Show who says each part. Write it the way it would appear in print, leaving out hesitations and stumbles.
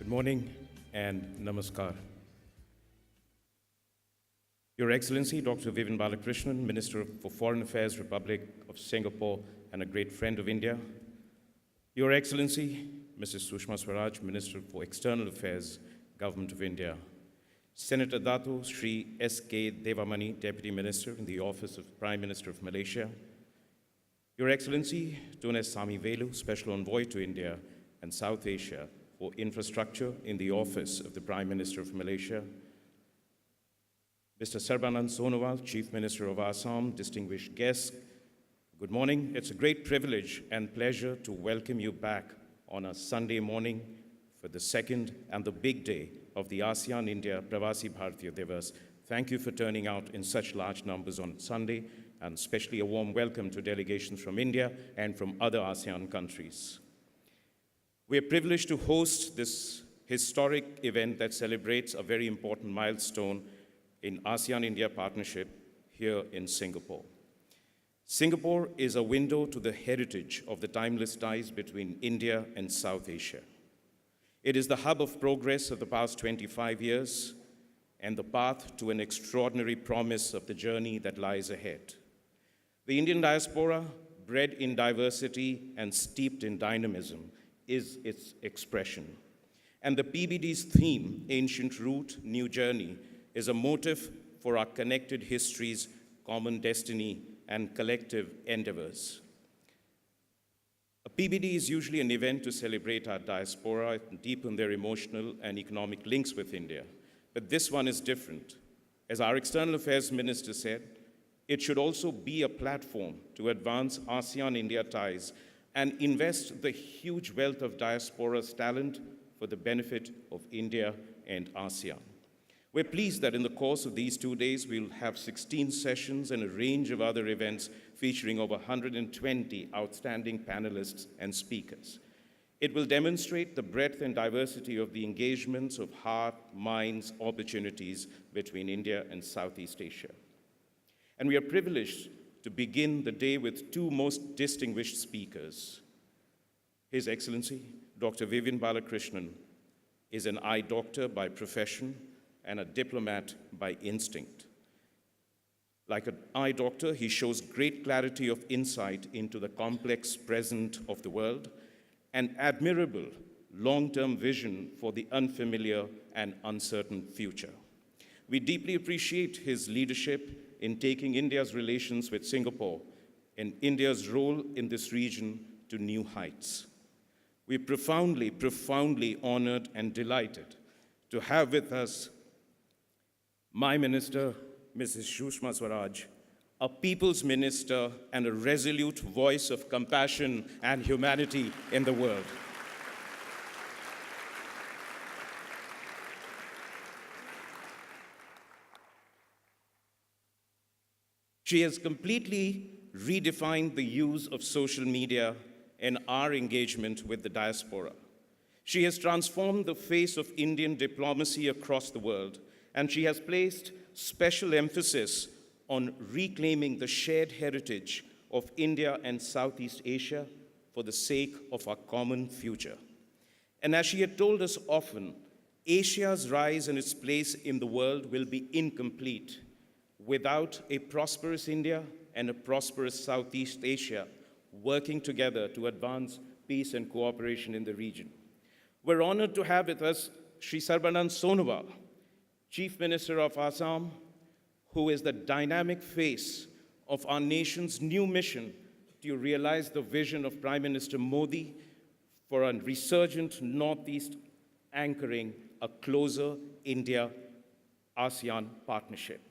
Speaker 1: Good morning and namaskar. Your Excellency, Dr. Vivian Balakrishnan, Minister for Foreign Affairs, Republic of Singapore, and a great friend of India. Your Excellency, Mrs. Sushma Swaraj, Minister for External Affairs, Government of India. Senator Dato Sri S.K. Devamani, Deputy Minister in the Office of Prime Minister of Malaysia. Your Excellency, Tun S. Sami Velu, Special Envoy to India and South Asia for Infrastructure in the Office of the Prime Minister of Malaysia. Mr. Sarbanand Sonowal, Chief Minister of Assam, distinguished guests, good morning. It's a great privilege and pleasure to welcome you back on a Sunday morning for the second and the big day of the ASEAN-India Pravasi Bharatiya Divas. Thank you for turning out in such large numbers on Sunday, and especially a warm welcome to delegations from India and from other ASEAN countries. We are privileged to host this historic event that celebrates a very important milestone in ASEAN-India partnership here in Singapore. Singapore is a window to the heritage of the timeless ties between India and South Asia. It is the hub of progress of the past 25 years and the path to an extraordinary promise of the journey that lies ahead. The Indian diaspora, bred in diversity and steeped in dynamism, is its expression. And the PBD's theme, Ancient Root, New Journey, is a motive for our connected histories, common destiny, and collective endeavors. A PBD is usually an event to celebrate our diaspora and deepen their emotional and economic links with India. But this one is different. As our External Affairs Minister said, it should also be a platform to advance ASEAN-India ties and invest the huge wealth of diaspora's talent for the benefit of India and ASEAN. We're pleased that in the course of these 2 days, we'll have 16 sessions and a range of other events featuring over 120 outstanding panelists and speakers. It will demonstrate the breadth and diversity of the engagements of heart, minds, opportunities between India and Southeast Asia. And we are privileged to begin the day with two most distinguished speakers. His Excellency, Dr. Vivian Balakrishnan, is an eye doctor by profession and a diplomat by instinct. Like an eye doctor, he shows great clarity of insight into the complex present of the world and admirable long-term vision for the unfamiliar and uncertain future. We deeply appreciate his leadership in taking India's relations with Singapore and India's role in this region to new heights. We're profoundly, profoundly honored and delighted to have with us my minister, Mrs. Sushma Swaraj, a people's minister and a resolute voice of compassion and humanity in the world. She has completely redefined the use of social media in our engagement with the diaspora. She has transformed the face of Indian diplomacy across the world, and she has placed special emphasis on reclaiming the shared heritage of India and Southeast Asia for the sake of our common future. And as she had told us often, Asia's rise and its place in the world will be incomplete without a prosperous India and a prosperous Southeast Asia working together to advance peace and cooperation in the region. We're honored to have with us Sri Sarbanand Sonowal, Chief Minister of Assam, who is the dynamic face of our nation's new mission to realize the vision of Prime Minister Modi for a resurgent Northeast anchoring a closer India-ASEAN partnership.